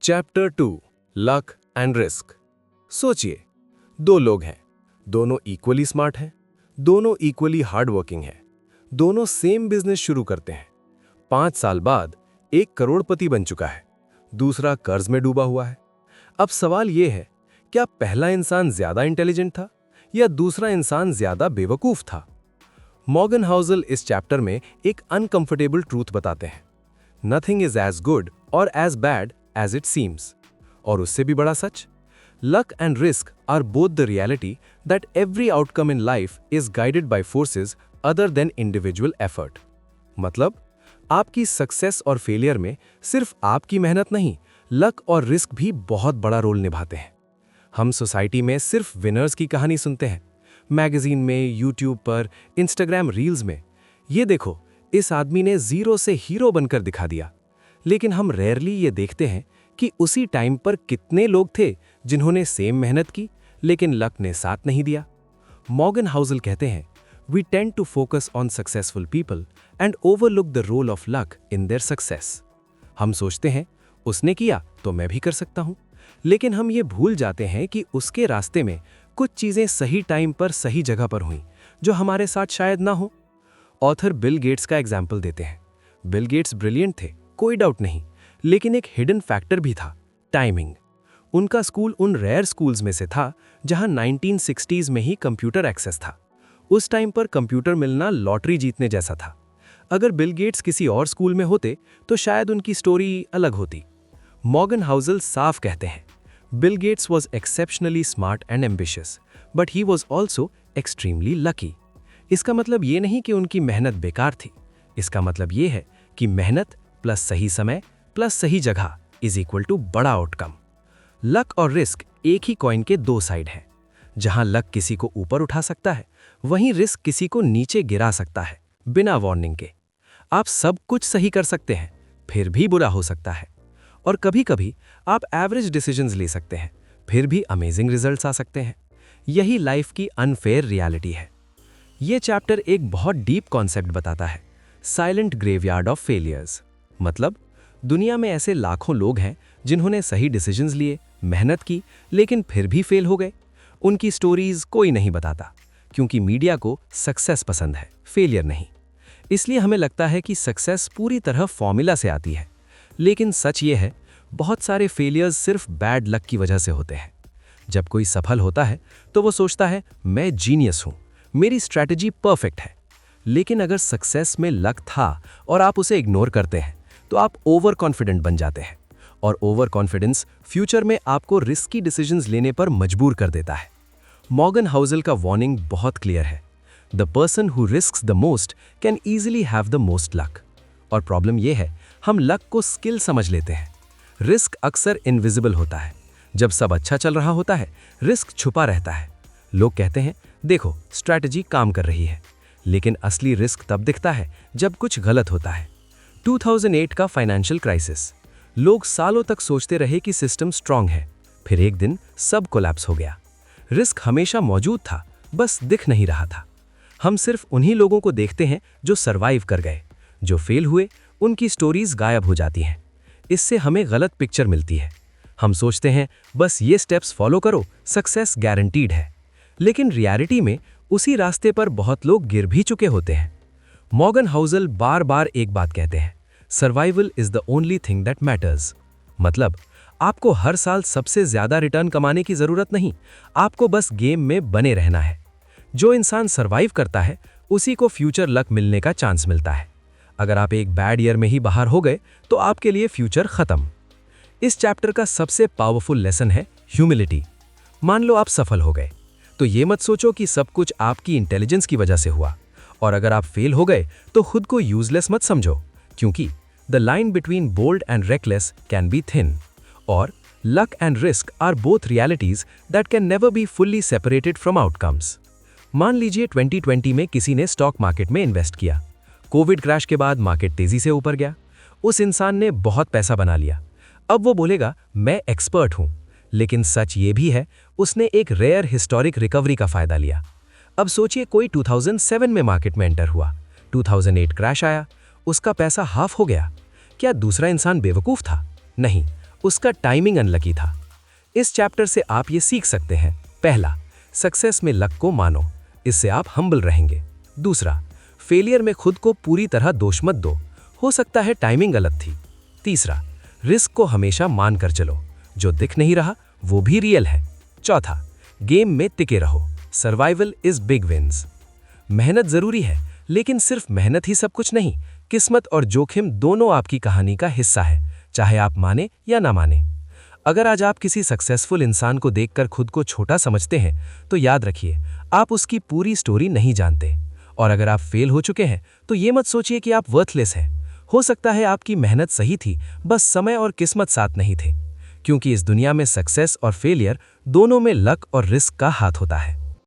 Chapter 2 luck and risk. सोचिए, दो लोग हैं, दोनों इक्वली स्मार्ट हैं, दोनों इक्वली हार्ड वर्किंग हैं, दोनों सेम बिजनेस शुरू करते हैं। 5 साल बाद एक करोड़पति बन चुका है, दूसरा कर्ज में डूबा हुआ है। अब सवाल यह है, क्या पहला इंसान ज्यादा इंटेलिजेंट था या दूसरा इंसान ज्यादा बेवकूफ था? मॉर्गन हाउसल इस चैप्टर में एक अनकंफर्टेबल ट्रूथ बताते हैं। नथिंग इज एज गुड और as bad as it seems. और उससे भी बड़ा सच, luck and risk are both the reality that every outcome in life is guided by forces other than individual effort. मतलब, आपकी सक्सेस और फेलियर में सिर्फ आपकी मेहनत नहीं, लक और रिस्क भी बहुत बड़ा रोल निभाते हैं। हम सोसाइटी में सिर्फ विनर्स की कहानी सुनते हैं, मैगजीन में, यूट्यूब पर, इंस्टाग्राम रील्स में। ये देखो, इस आदमी ने जीरो से हीरो बनकर दिखा दिया। लेकिन हम रेयरली ये देखते हैं कि उसी टाइम पर कितने लोग थे जिन्होंने सेम मेहनत की लेकिन लक ने साथ नहीं दिया। मॉर्गन हाउसल कहते हैं, we tend to focus on successful people and overlook the role of luck in their success. हम सोचते हैं, उसने किया तो मैं भी कर सकता हूं, लेकिन हम ये भूल जाते हैं कि उसके रास्ते में कुछ चीजें सही टाइम पर सही जगह पर हुईं जो हमारे साथ शायद ना हो। ऑथर बिल गेट्स का एग्जाम्पल देते हैं। बिल गेट्स ब्रिलियंट थे, कोई डाउट नहीं, लेकिन एक हिडन फैक्टर भी था, टाइमिंग। उनका स्कूल उन रेयर स्कूल्स में से था जहां 1960s में ही कंप्यूटर एक्सेस था। उस टाइम पर कंप्यूटर मिलना लॉटरी जीतने जैसा था। अगर बिल गेट्स किसी और स्कूल में होते तो शायद उनकी स्टोरी अलग होती। मॉर्गन हाउसल साफ कहते हैं, Bill Gates was exceptionally smart and ambitious, but he was also extremely lucky. इसका मतलब ये नहीं कि उनकी मेहनत बेकार थी, इसका मतलब ये है कि मेहनत प्लस सही समय प्लस सही जगह इज इक्वल टू बड़ा आउटकम। लक और रिस्क एक ही कॉइन के दो साइड हैं। जहां लक किसी को ऊपर उठा सकता है, वहीं रिस्क किसी को नीचे गिरा सकता है, बिना वार्निंग के। आप सब कुछ सही कर सकते हैं, फिर भी बुरा हो सकता है। और कभी-कभी आप एवरेज डिसीजंस ले सकते हैं, फिर भी अमेजिंग रिजल्ट्स आ सकते हैं। यही लाइफ की अनफेयर रियलिटी है। यह चैप्टर एक बहुत डीप कॉन्सेप्ट बताता है, साइलेंट ग्रेवयार्ड ऑफ फेलियर्स। मतलब, दुनिया में ऐसे लाखों लोग हैं जिन्होंने सही डिसीजंस लिए, मेहनत की, लेकिन फिर भी फेल हो गए। उनकी स्टोरीज कोई नहीं बताता, क्योंकि मीडिया को सक्सेस पसंद है, फेलियर नहीं। इसलिए हमें लगता है कि सक्सेस पूरी तरह फॉर्मूला से आती है। लेकिन सच ये है, बहुत सारे फेलियर्स सिर्फ बैड लक की वजह से होते हैं। जब कोई सफल होता है तो वो सोचता है, मैं जीनियस हूं, मेरी स्ट्रैटेजी परफेक्ट है। लेकिन अगर सक्सेस में लक था और आप उसे इग्नोर करते हैं तो आप ओवर कॉन्फिडेंट बन जाते हैं, और ओवर कॉन्फिडेंस फ्यूचर में आपको रिस्की डिसीजंस लेने पर मजबूर कर देता है। मॉर्गन हाउसल का वार्निंग बहुत क्लियर है, the person who risks the most can easily have the most luck. और प्रॉब्लम यह है, हम लक को स्किल समझ लेते हैं। रिस्क अक्सर इनविजिबल होता है। जब सब अच्छा चल रहा होता है, रिस्क छुपा रहता है। लोग कहते हैं, देखो स्ट्रैटेजी काम कर रही है, लेकिन असली रिस्क तब दिखता है जब कुछ गलत होता है। 2008 का फाइनेंशियल क्राइसिस, लोग सालों तक सोचते रहे कि सिस्टम स्ट्रांग है, फिर एक दिन सब कोलैप्स हो गया। रिस्क हमेशा मौजूद था, बस दिख नहीं रहा था। हम सिर्फ उन्हीं लोगों को देखते हैं जो सरवाइव कर गए। जो फेल हुए, उनकी स्टोरीज गायब हो जाती हैं। इससे हमें गलत पिक्चर मिलती है। हम सोचते हैं, बस ये स्टेप्स फॉलो करो, सक्सेस गारंटीड है। लेकिन रियलिटी में उसी रास्ते पर बहुत लोग गिर भी चुके होते हैं। मॉर्गन हाउसल बार बार एक बात कहते हैं, survival is the only thing that matters. मतलब, आपको हर साल सबसे ज्यादा रिटर्न कमाने की जरूरत नहीं, आपको बस गेम में बने रहना है। जो इंसान सर्वाइव करता है, उसी को फ्यूचर लक मिलने का चांस मिलता है। अगर आप एक बैड ईयर में ही बाहर हो गए तो आपके लिए फ्यूचर खत्म। इस चैप्टर का सबसे पावरफुल लेसन है ह्यूमिलिटी। मान लो आप सफल हो गए, तो ये मत सोचो कि सब कुछ आपकी इंटेलिजेंस की वजह से हुआ। और अगर आप फेल हो गए तो खुद को यूजलेस मत समझो, क्योंकि the line between bold and reckless can be thin. और luck and risk are both realities that can never be fully separated from outcomes. मान लीजिए 2020 में किसी ने स्टॉक मार्केट में इन्वेस्ट किया। कोविड क्रैश के बाद मार्केट तेजी से ऊपर गया। उस इंसान ने बहुत पैसा बना लिया। अब वो बोलेगा, मैं एक्सपर्ट हूं। लेकिन सच ये भी है, उसने एक रेयर हिस्टोरिक रिकवरी का फायदा लिया। अब सोचिए, कोई 2007 में मार्केट में एंटर हुआ, 2008 क्रैश आया, उसका पैसा हाफ हो गया। क्या दूसरा इंसान बेवकूफ था? नहीं, उसका टाइमिंग अनलकी था। इस चैप्टर से आप ये सीख सकते हैं। पहला, सक्सेस में लक को मानो, इससे आप हम्बल रहेंगे। दूसरा, फेलियर में खुद को पूरी तरह दोष मत दो, हो सकता है टाइमिंग गलत थी। तीसरा, रिस्क को हमेशा मान कर चलो, जो दिख नहीं रहा वो भी रियल है। चौथा, गेम में टिके रहो, सर्वाइवल इज बिग विंस। मेहनत जरूरी है, लेकिन सिर्फ मेहनत ही सब कुछ नहीं, किस्मत और जोखिम दोनों आपकी कहानी का हिस्सा है, चाहे आप माने या ना माने। अगर आज आप किसी सक्सेसफुल इंसान को देखकर खुद को छोटा समझते हैं, तो याद रखिए, आप उसकी पूरी स्टोरी नहीं जानते। और अगर आप फेल हो चुके हैं, तो ये मत सोचिए कि आप वर्थलेस हैं। हो सकता है आपकी मेहनत सही थी, बस समय और किस्मत साथ नहीं थे। क्योंकि इस दुनिया में सक्सेस और फेलियर दोनों में लक और रिस्क का हाथ होता है।